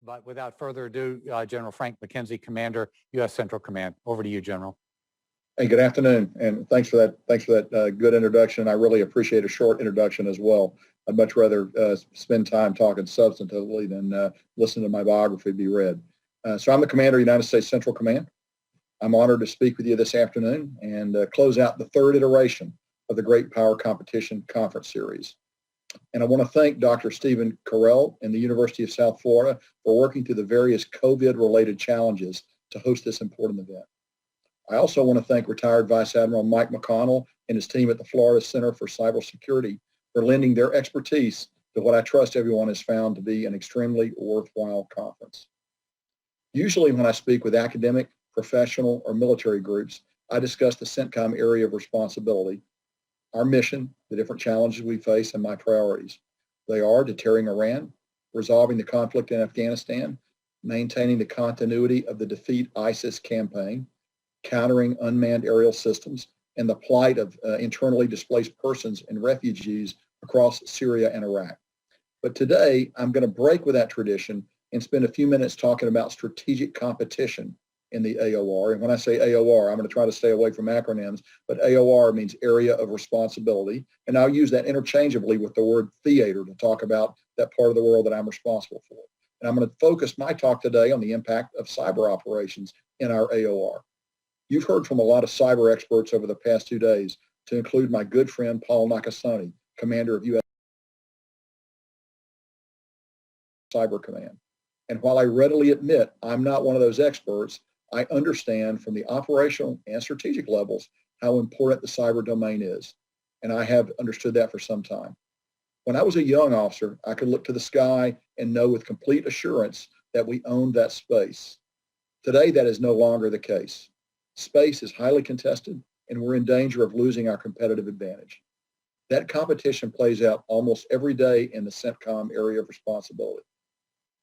But without further ado, General Frank McKenzie, Commander, U.S. Central Command. Over to you, General. Hey, good afternoon, and thanks for that. Thanks for that good introduction. I really appreciate a short introduction as well. I'd much rather spend time talking substantively than listen to my biography be read. So I'm the Commander of the United States Central Command. I'm honored to speak with you this afternoon and close out the third iteration of the Great Power Competition Conference Series. And I want to thank Dr. Stephen Carell and the University of South Florida for working through the various COVID-related challenges to host this important event. I also want to thank retired Vice Admiral Mike McConnell and his team at the Florida Center for Cybersecurity for lending their expertise to what I trust everyone has found to be an extremely worthwhile conference. Usually when I speak with academic, professional, or military groups, I discuss the CENTCOM area of responsibility, our mission, the different challenges we face, and my priorities. They are deterring Iran, resolving the conflict in Afghanistan, maintaining the continuity of the Defeat ISIS campaign, countering unmanned aerial systems, and the plight of internally displaced persons and refugees across Syria and Iraq. But today, I'm going to break with that tradition and spend a few minutes talking about strategic competition in the AOR. And when I say AOR, I'm going to try to stay away from acronyms, but AOR means Area of Responsibility. And I'll use that interchangeably with the word theater to talk about that part of the world that I'm responsible for. And I'm going to focus my talk today on the impact of cyber operations in our AOR. You've heard from a lot of cyber experts over the past 2 days, to include my good friend Paul Nakasone, Commander of U.S. Cyber Command. And while I readily admit I'm not one of those experts, I understand from the operational and strategic levels how important the cyber domain is. And I have understood that for some time. When I was a young officer, I could look to the sky and know with complete assurance that we owned that space. Today, that is no longer the case. Space is highly contested, and we're in danger of losing our competitive advantage. That competition plays out almost every day in the CENTCOM area of responsibility.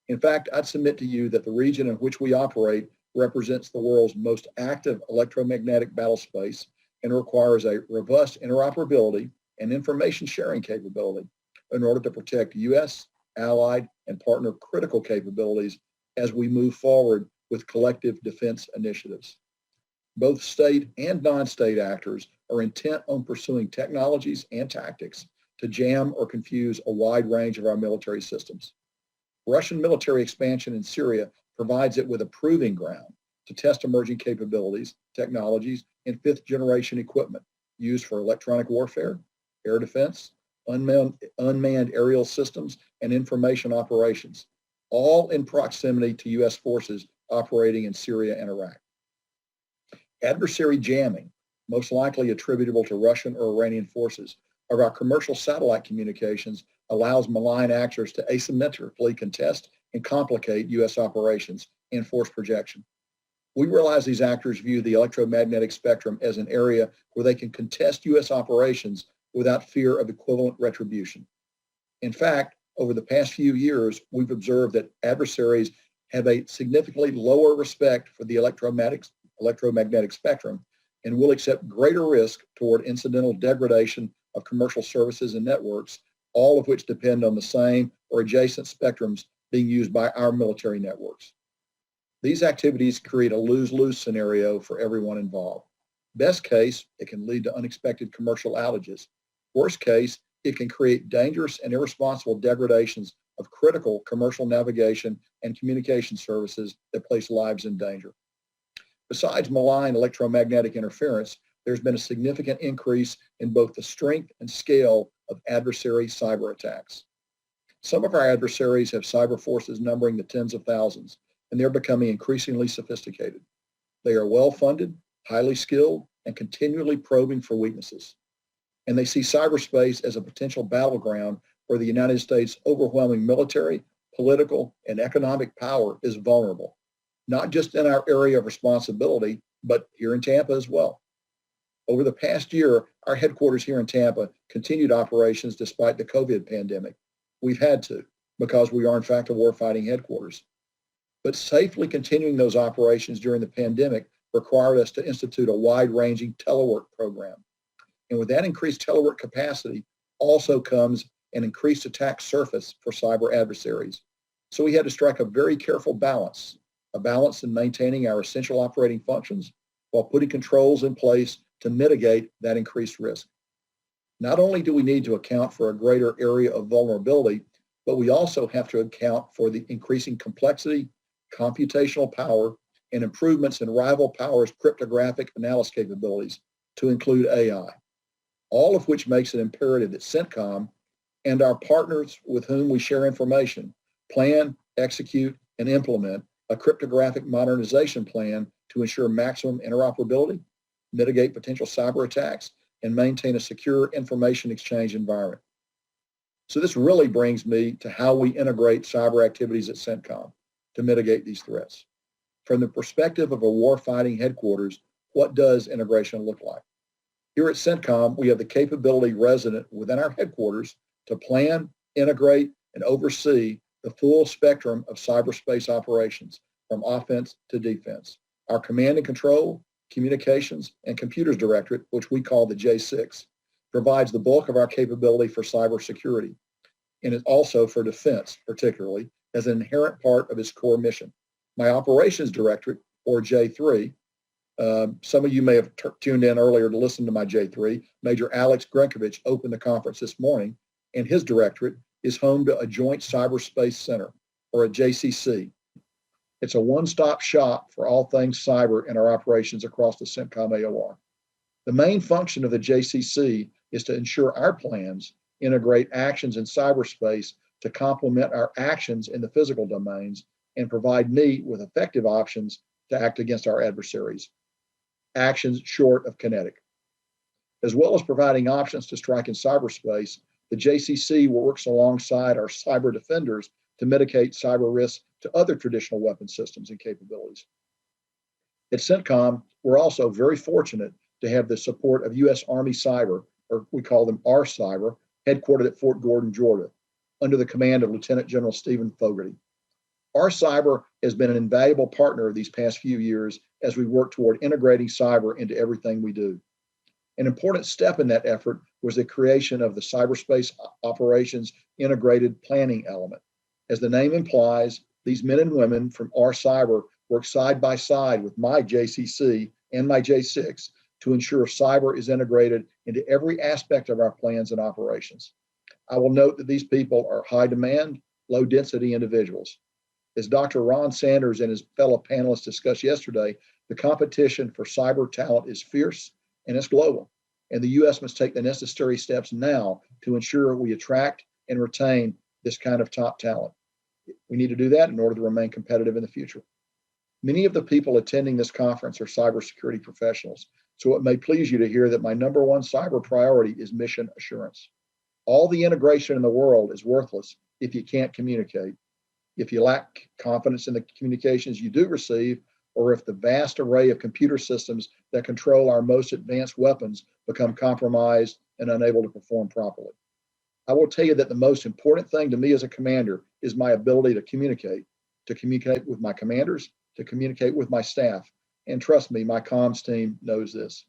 In fact, I'd submit to you that the region in which we operate represents the world's most active electromagnetic battle space and requires a robust interoperability and information sharing capability in order to protect U.S., allied, and partner critical capabilities as we move forward with collective defense initiatives. Both state and non-state actors are intent on pursuing technologies and tactics to jam or confuse a wide range of our military systems. Russian military expansion in Syria provides it with a proving ground to test emerging capabilities, technologies, and fifth-generation equipment used for electronic warfare, air defense, unmanned aerial systems, and information operations, all in proximity to U.S. forces operating in Syria and Iraq. Adversary jamming, most likely attributable to Russian or Iranian forces, of our commercial satellite communications allows malign actors to asymmetrically contest and complicate U.S. operations and force projection. We realize these actors view the electromagnetic spectrum as an area where they can contest U.S. operations without fear of equivalent retribution. In fact, over the past few years, we've observed that adversaries have a significantly lower respect for the electromagnetic spectrum and will accept greater risk toward incidental degradation of commercial services and networks, all of which depend on the same or adjacent spectrums being used by our military networks. These activities create a lose-lose scenario for everyone involved. Best case, it can lead to unexpected commercial outages. Worst case, it can create dangerous and irresponsible degradations of critical commercial navigation and communication services that place lives in danger. Besides malign electromagnetic interference, there's been a significant increase in both the strength and scale of adversary cyber attacks. Some of our adversaries have cyber forces numbering the tens of thousands, and they're becoming increasingly sophisticated. They are well-funded, highly skilled, and continually probing for weaknesses. And they see cyberspace as a potential battleground where the United States' overwhelming military, political, and economic power is vulnerable, not just in our area of responsibility, but here in Tampa as well. Over the past year, our headquarters here in Tampa continued operations despite the COVID pandemic. We've had to, because we are in fact a warfighting headquarters. But safely continuing those operations during the pandemic required us to institute a wide-ranging telework program. And with that increased telework capacity also comes an increased attack surface for cyber adversaries. So we had to strike a very careful balance, a balance in maintaining our essential operating functions while putting controls in place to mitigate that increased risk. Not only do we need to account for a greater area of vulnerability, but we also have to account for the increasing complexity, computational power, and improvements in rival powers' cryptographic analysis capabilities to include AI, all of which makes it imperative that CENTCOM and our partners with whom we share information plan, execute, and implement a cryptographic modernization plan to ensure maximum interoperability, mitigate potential cyber attacks, and maintain a secure information exchange environment. So this really brings me to how we integrate cyber activities at CENTCOM to mitigate these threats. From the perspective of a warfighting headquarters, what does integration look like? Here at CENTCOM, we have the capability resident within our headquarters to plan, integrate, and oversee the full spectrum of cyberspace operations, from offense to defense. Our command and control, communications, and computers directorate, which we call the J6, provides the bulk of our capability for cybersecurity, and is also for defense, particularly, as an inherent part of its core mission. My operations directorate, or J3, some of you may have tuned in earlier to listen to my J3. Major Alex Grenkovich opened the conference this morning, and his directorate is home to a Joint Cyberspace Center, or a JCC. It's a one-stop shop for all things cyber in our operations across the CENTCOM AOR. The main function of the JCC is to ensure our plans integrate actions in cyberspace to complement our actions in the physical domains and provide me with effective options to act against our adversaries, actions short of kinetic. As well as providing options to strike in cyberspace, the JCC works alongside our cyber defenders to mitigate cyber risks to other traditional weapon systems and capabilities. At CENTCOM, we're also very fortunate to have the support of U.S. Army Cyber, or we call them our Cyber, headquartered at Fort Gordon, Georgia, under the command of Lieutenant General Stephen Fogarty. Our Cyber has been an invaluable partner these past few years as we work toward integrating cyber into everything we do. An important step in that effort was the creation of the Cyberspace Operations Integrated Planning element. As the name implies, these men and women from our Cyber work side by side with my JCC and my J6 to ensure cyber is integrated into every aspect of our plans and operations. I will note that these people are high demand, low density individuals. As Dr. Ron Sanders and his fellow panelists discussed yesterday, the competition for cyber talent is fierce and it's global. And the U.S. must take the necessary steps now to ensure we attract and retain this kind of top talent. We need to do that in order to remain competitive in the future. Many of the people attending this conference are cybersecurity professionals, so it may please you to hear that my number one cyber priority is mission assurance. All the integration in the world is worthless if you can't communicate, if you lack confidence in the communications you do receive, or if the vast array of computer systems that control our most advanced weapons become compromised and unable to perform properly. I will tell you that the most important thing to me as a commander is my ability to communicate with my commanders, to communicate with my staff. And trust me, my comms team knows this.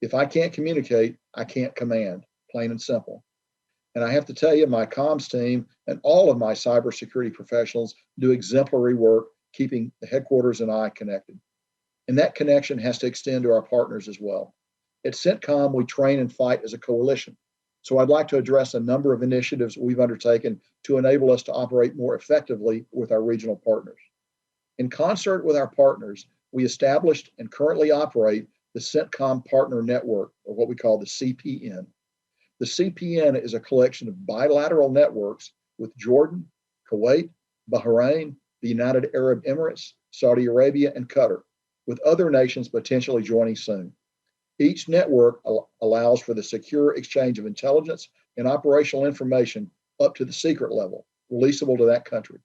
If I can't communicate, I can't command, plain and simple. And I have to tell you, my comms team and all of my cybersecurity professionals do exemplary work keeping the headquarters and I connected. And that connection has to extend to our partners as well. At CENTCOM, we train and fight as a coalition. So I'd like to address a number of initiatives we've undertaken to enable us to operate more effectively with our regional partners. In concert with our partners, we established and currently operate the CENTCOM Partner Network, or what we call the CPN. The CPN is a collection of bilateral networks with Jordan, Kuwait, Bahrain, the United Arab Emirates, Saudi Arabia, and Qatar, with other nations potentially joining soon. Each network allows for the secure exchange of intelligence and operational information up to the secret level, releasable to that country.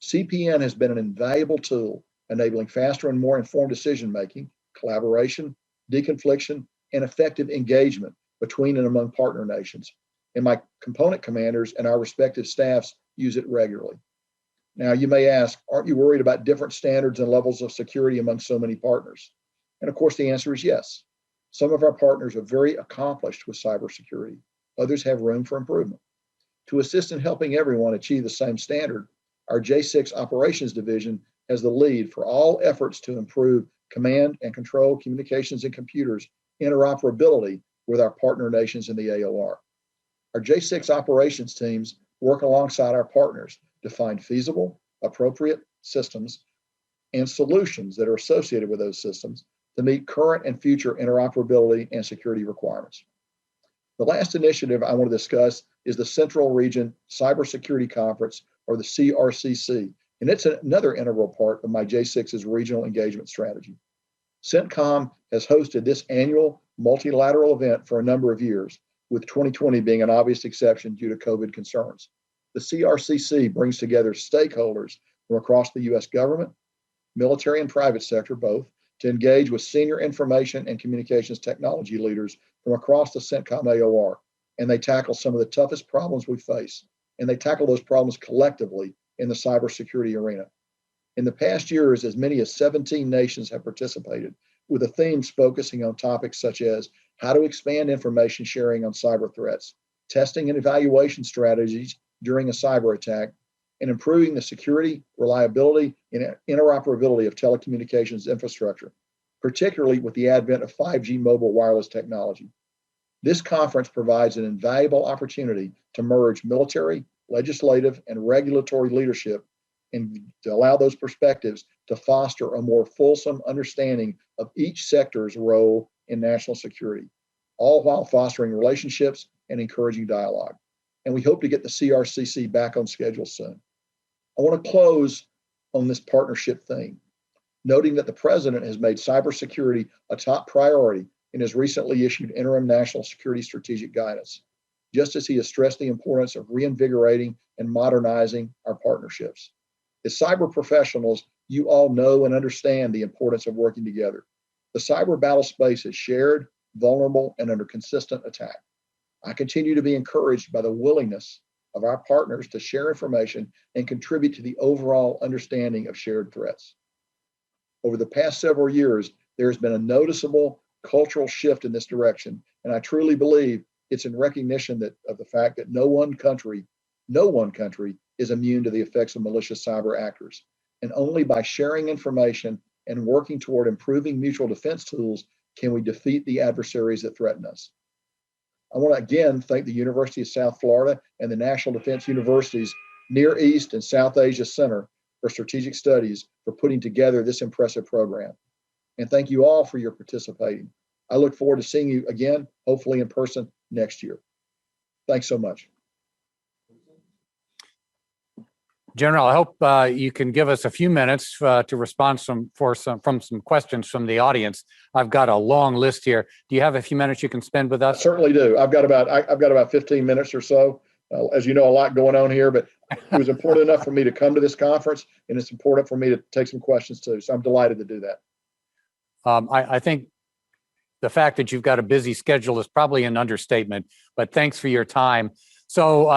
CPN has been an invaluable tool enabling faster and more informed decision-making, collaboration, deconfliction, and effective engagement between and among partner nations. And my component commanders and our respective staffs use it regularly. Now, you may ask, aren't you worried about different standards and levels of security among so many partners? And of course, the answer is yes. Some of our partners are very accomplished with cybersecurity. Others have room for improvement. To assist in helping everyone achieve the same standard, our J6 Operations Division has the lead for all efforts to improve command and control communications and computers interoperability with our partner nations in the AOR. Our J6 operations teams work alongside our partners to find feasible, appropriate systems and solutions that are associated with those systems to meet current and future interoperability and security requirements. The last initiative I want to discuss is the Central Region Cybersecurity Conference, or the CRCC, and it's another integral part of my J6's regional engagement strategy. CENTCOM has hosted this annual multilateral event for a number of years, with 2020 being an obvious exception due to COVID concerns. The CRCC brings together stakeholders from across the U.S. government, military and private sector both, to engage with senior information and communications technology leaders from across the CENTCOM AOR, and they tackle some of the toughest problems we face, and they tackle those problems collectively in the cybersecurity arena. In the past years, as many as 17 nations have participated, with the themes focusing on topics such as how to expand information sharing on cyber threats, testing and evaluation strategies during a cyber attack, and improving the security, reliability, and interoperability of telecommunications infrastructure, particularly with the advent of 5G mobile wireless technology. This conference provides an invaluable opportunity to merge military, legislative, and regulatory leadership and to allow those perspectives to foster a more fulsome understanding of each sector's role in national security, all while fostering relationships and encouraging dialogue. And we hope to get the CRCC back on schedule soon. I want to close on this partnership theme, noting that the President has made cybersecurity a top priority in his recently issued interim national security strategic guidance, just as he has stressed the importance of reinvigorating and modernizing our partnerships. As cyber professionals, you all know and understand the importance of working together. The cyber battle space is shared, vulnerable, and under consistent attack. I continue to be encouraged by the willingness of our partners to share information and contribute to the overall understanding of shared threats. Over the past several years, there has been a noticeable cultural shift in this direction, and I truly believe it's in recognition of the fact that no one country is immune to the effects of malicious cyber actors. And only by sharing information and working toward improving mutual defense tools can we defeat the adversaries that threaten us. I want to again thank the University of South Florida and the National Defense University's Near East and South Asia Center for Strategic Studies for putting together this impressive program. And thank you all for your participating. I look forward to seeing you again, hopefully in person next year. Thanks so much. General, I hope you can give us a few minutes to respond from some questions from the audience. I've got a long list here. Do you have a few minutes you can spend with us? I certainly do. I've got about 15 minutes or so. As you know, a lot going on here, but it was important enough for me to come to this conference, and it's important for me to take some questions too. So I'm delighted to do that. I think the fact that you've got a busy schedule is probably an understatement, but thanks for your time. So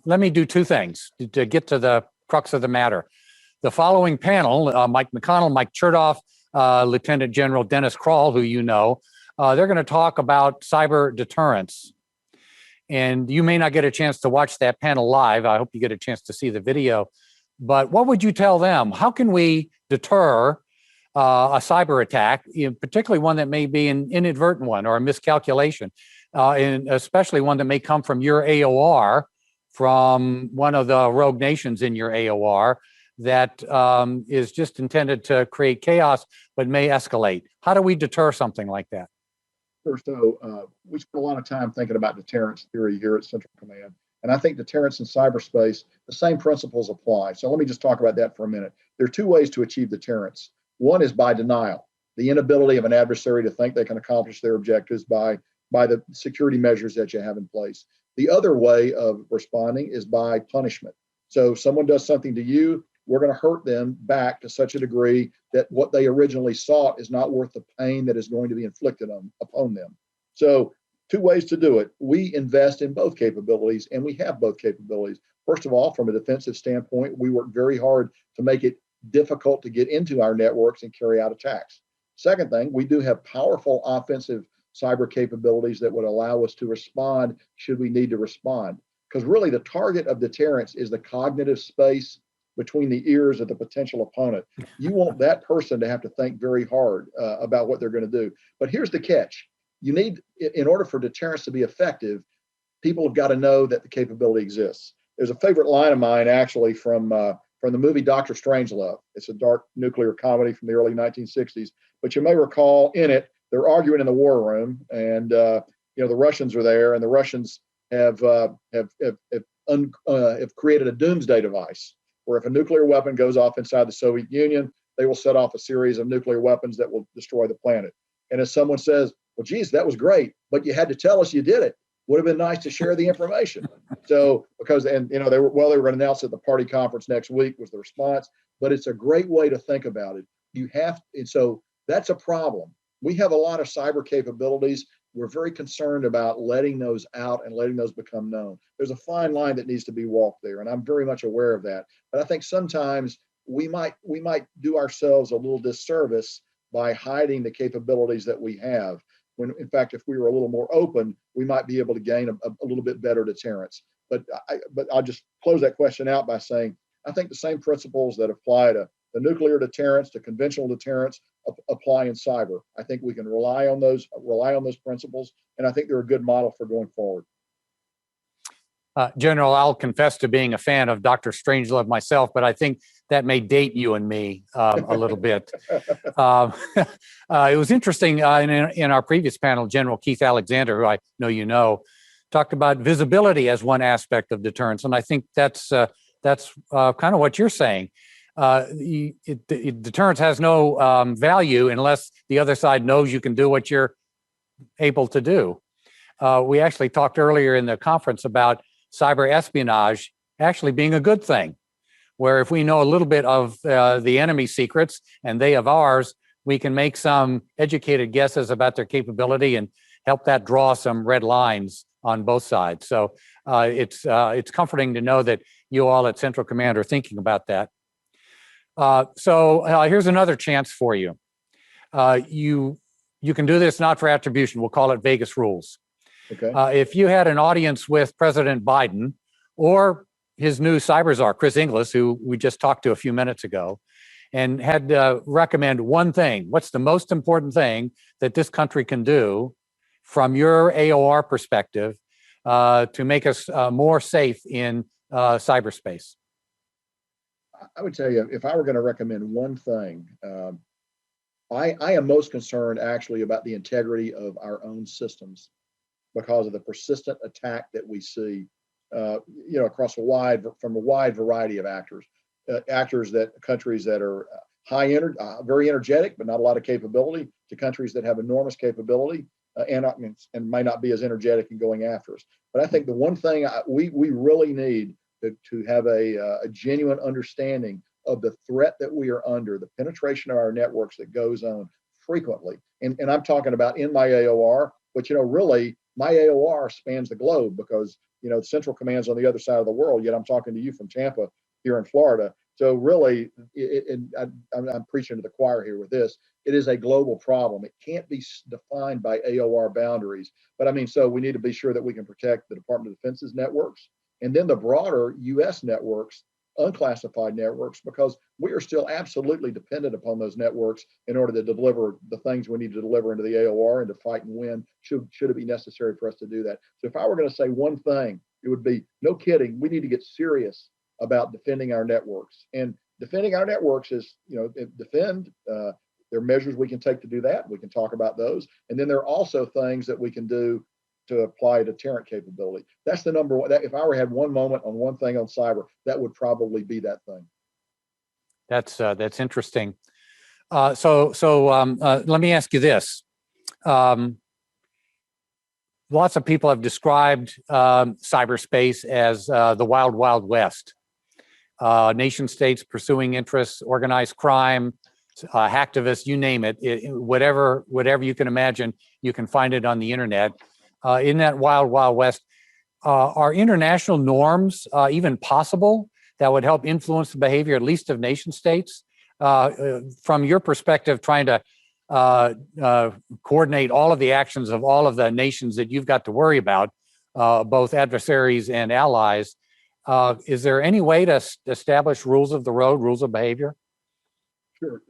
let me do two things to get to the crux of the matter. The following panel, Mike McConnell, Mike Chertoff, Lieutenant General Dennis Krall, who you know, they're going to talk about cyber deterrence. And you may not get a chance to watch that panel live. I hope you get a chance to see the video. But what would you tell them? How can we deter a cyber attack, particularly one that may be an inadvertent one or a miscalculation, and especially one that may come from your AOR, from one of the rogue nations in your AOR that is just intended to create chaos, but may escalate? How do we deter something like that? Sure. So we spend a lot of time thinking about deterrence theory here at Central Command. And I think deterrence in cyberspace, the same principles apply. So let me just talk about that for a minute. There are two ways to achieve deterrence. One is by denial, the inability of an adversary to think they can accomplish their objectives by the security measures that you have in place. The other way of responding is by punishment. So if someone does something to you, we're going to hurt them back to such a degree that what they originally sought is not worth the pain that is going to be inflicted upon them. So two ways to do it. We invest in both capabilities, and we have both capabilities. First of all, from a defensive standpoint, we work very hard to make it difficult to get into our networks and carry out attacks. Second thing, we do have powerful offensive cyber capabilities that would allow us to respond should we need to respond. Because really the target of deterrence is the cognitive space between the ears of the potential opponent. You want that person to have to think very hard about what they're going to do. But here's the catch. You need, in order for deterrence to be effective, people have got to know that the capability exists. There's a favorite line of mine, actually, from the movie Dr. Strangelove. It's a dark nuclear comedy from the early 1960s. But you may recall in it, they're arguing in the war room, and the Russians are there, and the Russians have created a doomsday device, where if a nuclear weapon goes off inside the Soviet Union, they will set off a series of nuclear weapons that will destroy the planet. And as someone says, well, geez, that was great, but you had to tell us you did it. Would have been nice to share the information. So, they were going to announce at the party conference next week was the response, but it's a great way to think about it. And so that's a problem. We have a lot of cyber capabilities. We're very concerned about letting those out and letting those become known. There's a fine line that needs to be walked there, and I'm very much aware of that. But I think sometimes we might do ourselves a little disservice by hiding the capabilities that we have. When, in fact, if we were a little more open, we might be able to gain a little bit better deterrence. But I'll just close that question out by saying, I think the same principles that apply to the nuclear deterrence, to conventional deterrence, apply in cyber. I think we can rely on those principles, and I think they're a good model for going forward. General, I'll confess to being a fan of Dr. Strangelove myself, but I think that may date you and me a little bit. It was interesting in our previous panel, General Keith Alexander, who I know talked about visibility as one aspect of deterrence, and I think that's kind of what you're saying. Deterrence has no value unless the other side knows you can do what you're able to do. We actually talked earlier in the conference about cyber espionage actually being a good thing, where if we know a little bit of the enemy's secrets and they of ours, we can make some educated guesses about their capability and help that draw some red lines on both sides. So it's comforting to know that you all at Central Command are thinking about that. So here's another chance for you. You can do this not for attribution. We'll call it Vegas rules. Okay. If you had an audience with President Biden or his new cyber czar, Chris Inglis, who we just talked to a few minutes ago, and had to recommend one thing, what's the most important thing that this country can do from your AOR perspective to make us more safe in cyberspace? I would tell you, if I were going to recommend one thing, I am most concerned actually about the integrity of our own systems because of the persistent attack that we see, across from a wide variety of actors, countries that are very energetic, but not a lot of capability, to countries that have enormous capability and may not be as energetic in going after us. But I think the one thing we really need to have a genuine understanding of the threat that we are under, the penetration of our networks that goes on frequently. And I'm talking about in my AOR, but really my AOR spans the globe because Central Command's on the other side of the world, yet I'm talking to you from Tampa here in Florida. So really, I'm preaching to the choir here with this. It is a global problem. It can't be defined by AOR boundaries. But so we need to be sure that we can protect the Department of Defense's networks and then the broader U.S. networks, unclassified networks, because we are still absolutely dependent upon those networks in order to deliver the things we need to deliver into the AOR and to fight and win, should it be necessary for us to do that. So if I were going to say one thing, it would be, no kidding, we need to get serious about defending our networks. And defending our networks is, there are measures we can take to do that. We can talk about those. And then there are also things that we can do to apply deterrent capability. That's the number one. If I were had one moment on one thing on cyber, that would probably be that thing. That's interesting. So let me ask you this. Lots of people have described cyberspace as the wild, wild west. Nation states pursuing interests, organized crime, hacktivists, you name it, whatever you can imagine, you can find it on the internet. In that wild, wild west, are international norms even possible that would help influence the behavior, at least of nation states? From your perspective, trying to coordinate all of the actions of all of the nations that you've got to worry about, both adversaries and allies, Is there any way to establish rules of the road, rules of behavior? Sure.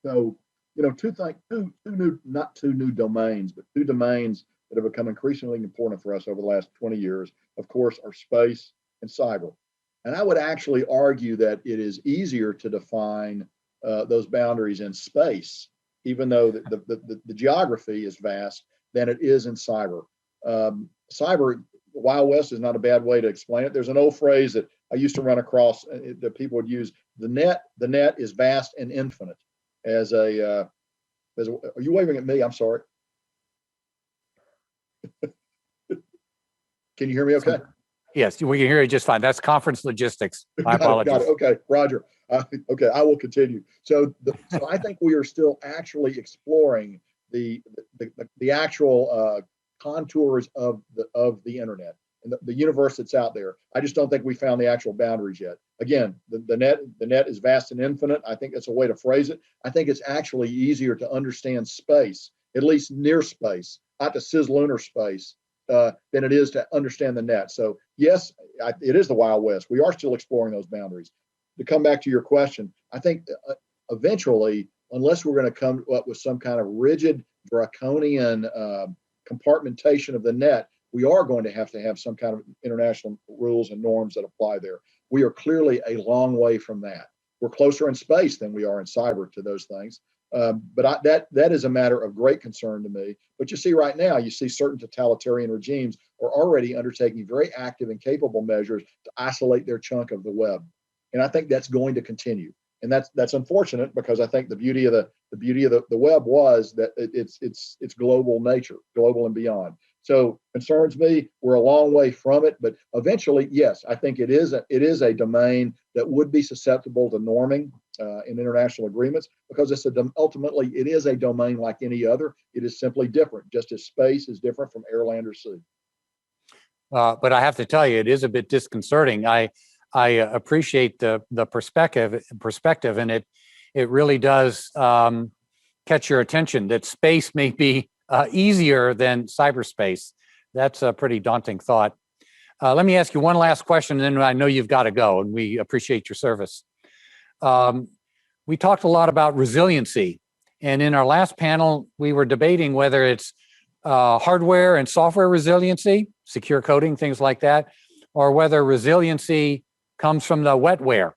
So, not two new domains, but two domains that have become increasingly important for us over the last 20 years, of course, are space and cyber. And I would actually argue that it is easier to define those boundaries in space, even though the geography is vast, than it is in cyber. Cyber, Wild West is not a bad way to explain it. There's an old phrase that I used to run across that people would use: the net is vast and infinite. Are you waving at me? I'm sorry. Can you hear me okay? Yes, we can hear you just fine. That's conference logistics. My apologies. Got it. Okay, Roger. Okay, I will continue. So I think we are still actually exploring the actual contours of the internet and the universe that's out there. I just don't think we found the actual boundaries yet. Again, the net is vast and infinite. I think that's a way to phrase it. I think it's actually easier to understand space, at least near space, not the cislunar space, than it is to understand the net. So yes, it is the Wild West. We are still exploring those boundaries. To come back to your question, I think eventually, unless we're going to come up with some kind of rigid, draconian compartmentation of the net, we are going to have some kind of international rules and norms that apply there. We are clearly a long way from that. We're closer in space than we are in cyber to those things. But that is a matter of great concern to me. But you see right now, you see certain totalitarian regimes are already undertaking very active and capable measures to isolate their chunk of the web. And I think that's going to continue. And that's unfortunate, because I think the beauty of the web was that it's global nature, global and beyond. So concerns me. We're a long way from it, but eventually, yes, I think it is a domain that would be susceptible to norming in international agreements, because ultimately it is a domain like any other. It is simply different, just as space is different from air, land, or sea. But I have to tell you, it is a bit disconcerting. I appreciate the perspective, and it really does catch your attention that space may be easier than cyberspace. That's a pretty daunting thought. Let me ask you one last question, and then I know you've got to go, and we appreciate your service. We talked a lot about resiliency, and in our last panel, we were debating whether it's hardware and software resiliency, secure coding, things like that, or whether resiliency comes from the wetware,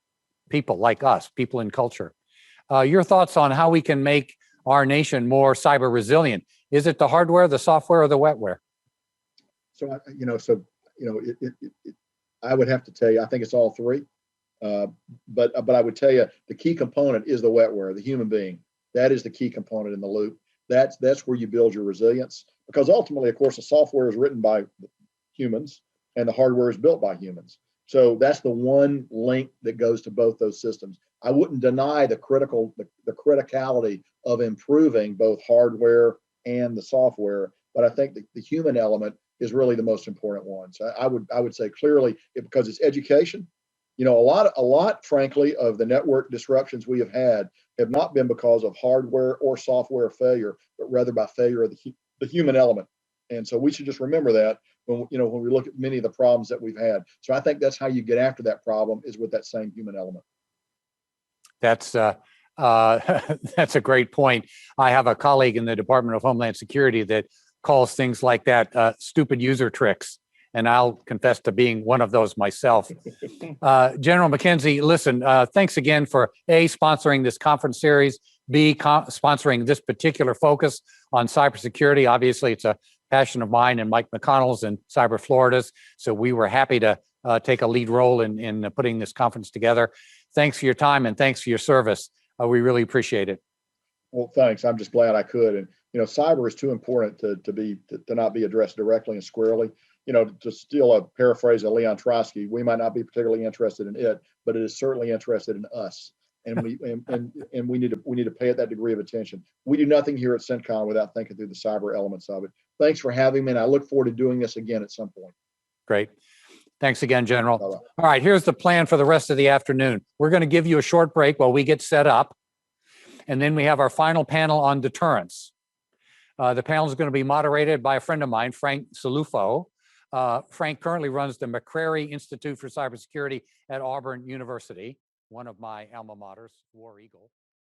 people like us, people in culture. Your thoughts on how we can make our nation more cyber resilient? Is it the hardware, the software, or the wetware? I would have to tell you, I think it's all three. But I would tell you, the key component is the wetware, the human being. That is the key component in the loop. That's where you build your resilience, because ultimately, of course, the software is written by humans and the hardware is built by humans. So that's the one link that goes to both those systems. I wouldn't deny the criticality of improving both hardware and the software, but I think the human element is really the most important one. So I would say clearly, because it's education. A lot, frankly, of the network disruptions we have had have not been because of hardware or software failure, but rather by failure of the human element. And so we should just remember that when we look at many of the problems that we've had. So I think that's how you get after that problem, is with that same human element. That's that's a great point. I have a colleague in the Department of Homeland Security that calls things like that stupid user tricks. And I'll confess to being one of those myself. General McKenzie, listen, thanks again for A, sponsoring this conference series, B, sponsoring this particular focus on cybersecurity. Obviously, it's a passion of mine and Mike McConnell's and Cyber Florida's. So we were happy to take a lead role in putting this conference together. Thanks for your time and thanks for your service. We really appreciate it. Well, thanks. I'm just glad I could. And, cyber is too important to not be addressed directly and squarely. To steal a paraphrase of Leon Trotsky, we might not be particularly interested in it, but it is certainly interested in us. And we need to pay it that degree of attention. We do nothing here at CENTCOM without thinking through the cyber elements of it. Thanks for having me, and I look forward to doing this again at some point. Great. Thanks again, General. Bye-bye. All right, here's the plan for the rest of the afternoon. We're going to give you a short break while we get set up, and then we have our final panel on deterrence. The panel is going to be moderated by a friend of mine, Frank Salufo. Frank currently runs the McCrary Institute for Cybersecurity at Auburn University, one of my alma maters, War Eagle.